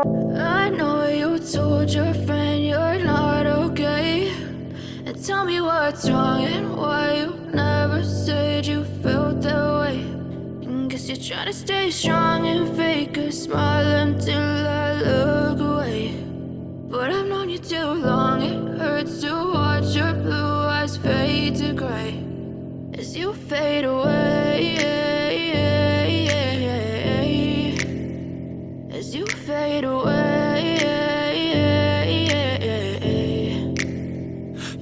I know you told your friend you're not okay, and tell me what's wrong and why you never said you felt that way. And guess you're trying to stay strong and fake a smile until I look away. But I've known you too long, it hurts to watch your blue eyes fade to gray as you fade away, as you fade away.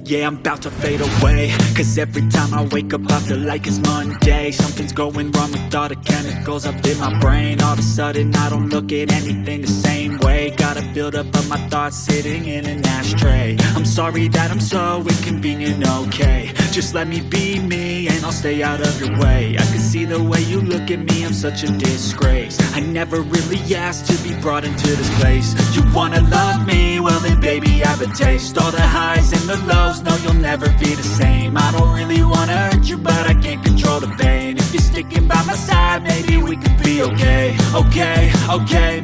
Yeah, I'm about to fade away, cause every time I wake up I feel like it's Monday. Something's going wrong with all the chemicals up in my brain. All of a sudden I don't look at anything the same way. Got a build-up of my thoughts sitting in an ashtray. I'm sorry that I'm so inconvenient, okay. Just let me be me and I'll stay out of your way. I can see the way you look at me, I'm such a disgrace. I never really asked to be brought into this place. You wanna love me? Well then baby have a taste. All the highs and the lows, no you'll never be the same. I don't really wanna hurt you but I can't control the pain. If you're sticking by my side maybe we could be okay. Okay, okay,